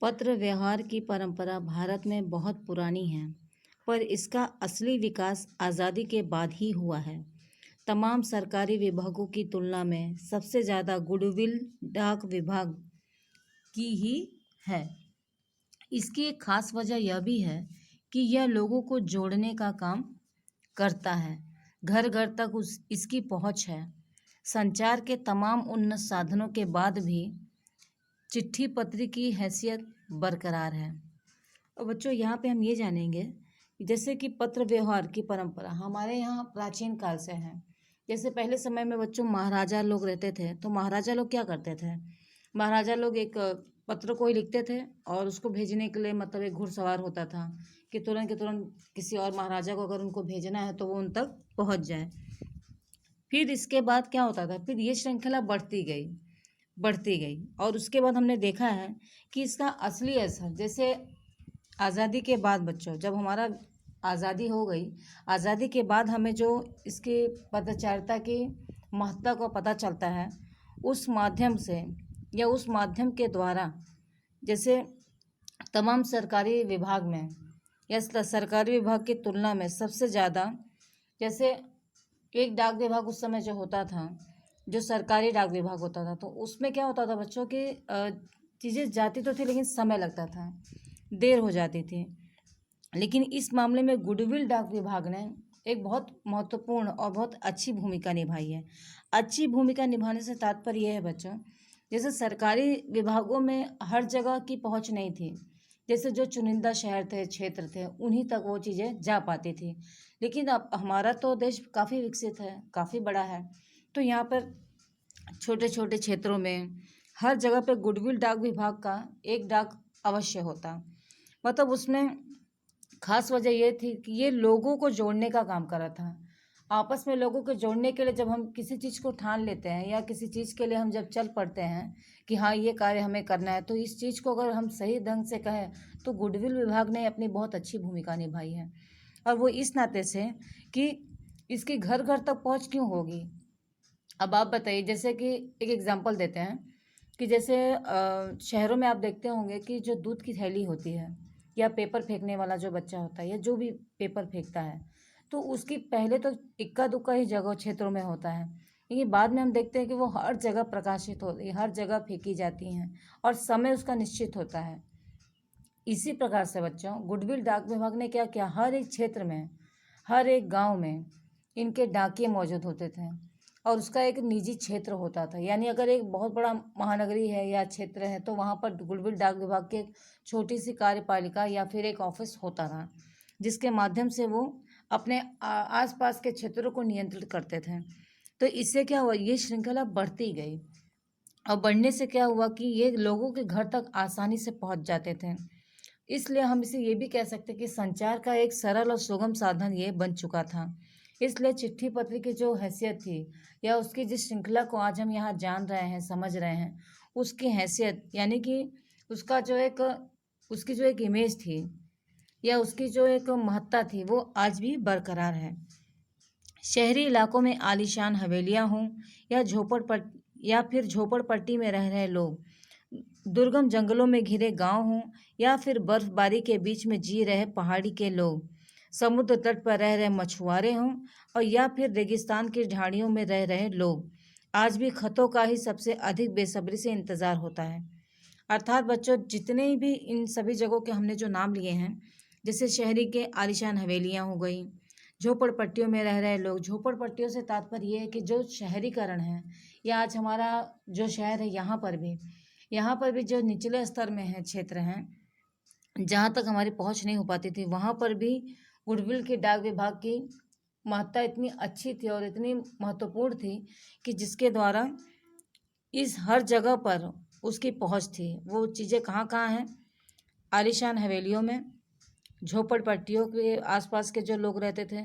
पत्र व्यवहार की परंपरा भारत में बहुत पुरानी है, पर इसका असली विकास आज़ादी के बाद ही हुआ है। तमाम सरकारी विभागों की तुलना में सबसे ज़्यादा गुडविल डाक विभाग की ही है। इसकी एक खास वजह यह भी है कि यह लोगों को जोड़ने का काम करता है। घर घर तक इसकी पहुंच है। संचार के तमाम उन्नत साधनों के बाद भी चिट्ठी पत्री की हैसियत बरकरार है। और बच्चों, यहाँ पे हम ये जानेंगे कि जैसे कि पत्र व्यवहार की परंपरा हमारे यहाँ प्राचीन काल से है। जैसे पहले समय में बच्चों महाराजा लोग रहते थे, तो महाराजा लोग क्या करते थे? महाराजा लोग एक पत्र को ही लिखते थे और उसको भेजने के लिए मतलब एक घुड़सवार होता था कि तुरंत के तुरंत किसी और महाराजा को अगर उनको भेजना है तो वो उन तक पहुँच जाए। फिर इसके बाद क्या होता था? फिर ये श्रृंखला बढ़ती गई और उसके बाद हमने देखा है कि इसका असली असर, जैसे आज़ादी के बाद बच्चों, जब हमारा आज़ादी हो गई, आज़ादी के बाद हमें जो इसकी पत्रचारिता की महत्ता को पता चलता है, उस माध्यम से या उस माध्यम के द्वारा जैसे तमाम सरकारी विभाग में या सरकारी विभाग की तुलना में सबसे ज़्यादा, जैसे एक डाक विभाग उस समय जो होता था, जो सरकारी डाक विभाग होता था, तो उसमें क्या होता था बच्चों की चीज़ें जाती तो थी लेकिन समय लगता था, देर हो जाती थी। लेकिन इस मामले में गुडविल डाक विभाग ने एक बहुत महत्वपूर्ण और बहुत अच्छी भूमिका निभाई है। अच्छी भूमिका निभाने से तात्पर्य यह है बच्चों, जैसे सरकारी विभागों में हर जगह की पहुंच नहीं थी। जैसे जो चुनिंदा शहर थे, क्षेत्र थे, उन्हीं तक वो चीज़ें जा पाती थी। लेकिन अब हमारा तो देश काफ़ी विकसित है, काफ़ी बड़ा है, तो यहाँ पर छोटे छोटे क्षेत्रों में हर जगह पे गुडविल डाक विभाग का एक डाक अवश्य होता। मतलब उसमें खास वजह ये थी कि ये लोगों को जोड़ने का काम कर रहा था। आपस में लोगों को जोड़ने के लिए जब हम किसी चीज़ को ठान लेते हैं या किसी चीज़ के लिए हम जब चल पड़ते हैं कि हाँ ये कार्य हमें करना है, तो इस चीज़ को अगर हम सही ढंग से कहें तो गुडविल विभाग ने अपनी बहुत अच्छी भूमिका निभाई है। और वो इस नाते से कि इसकी घर घर तक पहुँच क्यों होगी। अब आप बताइए, जैसे कि एक एग्जांपल देते हैं कि जैसे शहरों में आप देखते होंगे कि जो दूध की थैली होती है या पेपर फेंकने वाला जो बच्चा होता है या जो भी पेपर फेंकता है, तो उसकी पहले तो इक्का दुक्का ही जगह क्षेत्रों में होता है, लेकिन बाद में हम देखते हैं कि वो हर जगह प्रकाशित होती है, हर जगह फेंकी जाती हैं और समय उसका निश्चित होता है। इसी प्रकार से बच्चों, गुडविल डाक विभाग ने क्या किया, हर एक क्षेत्र में, हर एक गांव में इनके डाकिये मौजूद होते थे और उसका एक निजी क्षेत्र होता था। यानी अगर एक बहुत बड़ा महानगरी है या क्षेत्र है तो वहाँ पर गुडविल डाक विभाग की एक छोटी सी कार्यपालिका या फिर एक ऑफिस होता था, जिसके माध्यम से वो अपने आसपास के क्षेत्रों को नियंत्रित करते थे। तो इससे क्या हुआ, ये श्रृंखला बढ़ती गई और बढ़ने से क्या हुआ कि ये लोगों के घर तक आसानी से पहुंच जाते थे। इसलिए हम इसे ये भी कह सकते हैं कि संचार का एक सरल और सुगम साधन ये बन चुका था। इसलिए चिट्ठी पत्र की जो हैसियत थी या उसकी जिस श्रृंखला को आज हम यहाँ जान रहे हैं, समझ रहे हैं, उसकी हैसियत यानी कि उसका जो एक उसकी जो एक इमेज थी या उसकी जो एक महत्ता थी, वो आज भी बरकरार है। शहरी इलाकों में आलीशान हवेलियाँ हों या फिर झोपड़पट्टी में रह रहे लोग, दुर्गम जंगलों में घिरे गांव हों या फिर बर्फबारी के बीच में जी रहे पहाड़ी के लोग, समुद्र तट पर रह रहे मछुआरे हों और या फिर रेगिस्तान की ढाणियों में रह रहे लोग, आज भी खतों का ही सबसे अधिक बेसब्री से इंतज़ार होता है। अर्थात बच्चों, जितने भी इन सभी जगहों के हमने जो नाम लिए हैं, जैसे शहरी के आलीशान हवेलियाँ हो गई, झोपड़पट्टियों में रह रहे लोग, झोपड़पट्टियों से तात्पर्य ये है कि जो शहरीकरण है या आज हमारा जो शहर है यहाँ पर भी जो निचले स्तर में है क्षेत्र हैं, जहाँ तक हमारी पहुँच नहीं हो पाती थी, वहाँ पर भी गुडविल के डाक विभाग की महत्ता इतनी अच्छी थी और इतनी महत्वपूर्ण थी कि जिसके द्वारा इस हर जगह पर उसकी पहुँच थी। वो चीज़ें कहाँ कहाँ हैं? आलीशान हवेलियों में, झोपड़पट्टियों के आसपास के जो लोग रहते थे,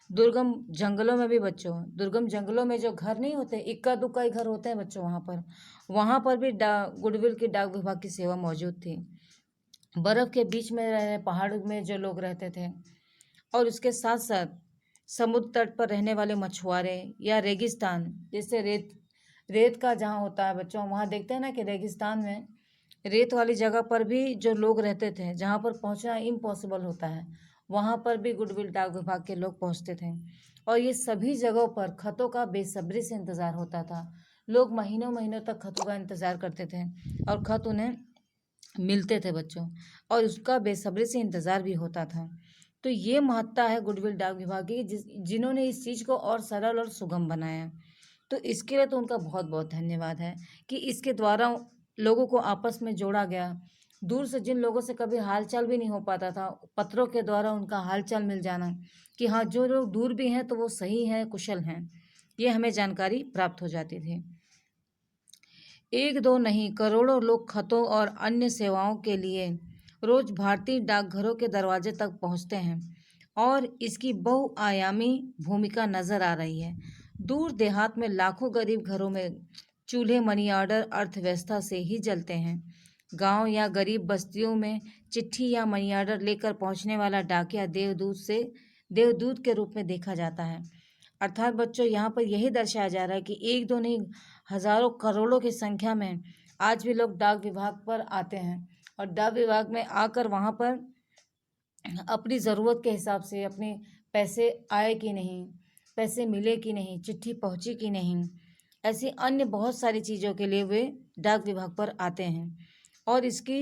दुर्गम जंगलों में भी बच्चों, दुर्गम जंगलों में जो घर नहीं होते, इक्का दुक्का ही घर होते हैं बच्चों, वहाँ पर भी गुडविल के डाक विभाग की सेवा मौजूद थी। बर्फ़ के बीच में रह रहे पहाड़ में जो लोग रहते थे और उसके साथ साथ समुद्र तट पर रहने वाले मछुआरे या रेगिस्तान, जैसे रेत का जहाँ होता है बच्चों, वहाँ देखते हैं ना कि रेगिस्तान में रेत वाली जगह पर भी जो लोग रहते थे, जहाँ पर पहुँचना इम्पॉसिबल होता है, वहाँ पर भी गुडविल डाक विभाग के लोग पहुँचते थे। और ये सभी जगहों पर खतों का बेसब्री से इंतज़ार होता था। लोग महीनों महीनों तक खतों का इंतज़ार करते थे और खत उन्हें मिलते थे बच्चों, और उसका बेसब्री से इंतज़ार भी होता था। तो ये महत्ता है गुडविल डाक विभाग की, जिन्होंने इस चीज़ को और सरल और सुगम बनाया। तो इसके लिए तो उनका बहुत बहुत धन्यवाद है कि इसके द्वारा लोगों को आपस में जोड़ा गया। दूर से जिन लोगों से कभी हालचाल भी नहीं हो पाता था, पत्रों के द्वारा उनका हालचाल मिल जाना कि हाँ, जो लोग दूर भी हैं तो वो सही हैं, कुशल हैं, ये हमें जानकारी प्राप्त हो जाती थी। एक दो नहीं, करोड़ों लोग खतों और अन्य सेवाओं के लिए रोज भारतीय डाकघरों के दरवाजे तक पहुंचते हैं और इसकी बहुआयामी भूमिका नजर आ रही है। दूर देहात में लाखों गरीब घरों में चूल्हे मनी ऑर्डर अर्थव्यवस्था से ही जलते हैं। गांव या गरीब बस्तियों में चिट्ठी या मनी ऑर्डर लेकर पहुंचने वाला डाकिया देवदूत के रूप में देखा जाता है। अर्थात बच्चों, यहाँ पर यही दर्शाया जा रहा है कि एक दो नहीं, हजारों करोड़ों की संख्या में आज भी लोग डाक विभाग पर आते हैं और डाक विभाग में आकर वहाँ पर अपनी ज़रूरत के हिसाब से अपने पैसे आए कि नहीं, पैसे मिले कि नहीं, चिट्ठी पहुँची कि नहीं, ऐसी अन्य बहुत सारी चीज़ों के लिए वे डाक विभाग पर आते हैं। और इसकी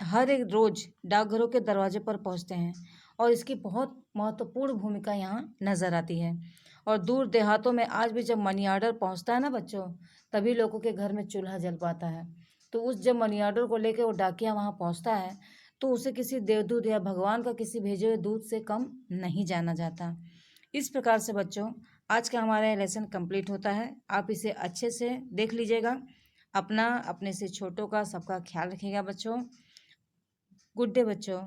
हर एक रोज़ डाकघरों के दरवाजे पर पहुँचते हैं और इसकी बहुत महत्वपूर्ण भूमिका यहाँ नज़र आती है। और दूर देहातों में आज भी जब मनी ऑर्डर पहुँचता है ना बच्चों, तभी लोगों के घर में चूल्हा जल पाता है। तो उस जब मनी ऑर्डर को लेकर वो डाकिया वहाँ पहुँचता है, तो उसे किसी देवदूत या भगवान का किसी भेजे हुए दूत से कम नहीं जाना जाता। इस प्रकार से बच्चों, आज का हमारा लेसन कंप्लीट होता है। आप इसे अच्छे से देख लीजिएगा। अपना, अपने से छोटों का, सबका ख्याल रखिएगा बच्चों। गुड डे बच्चों।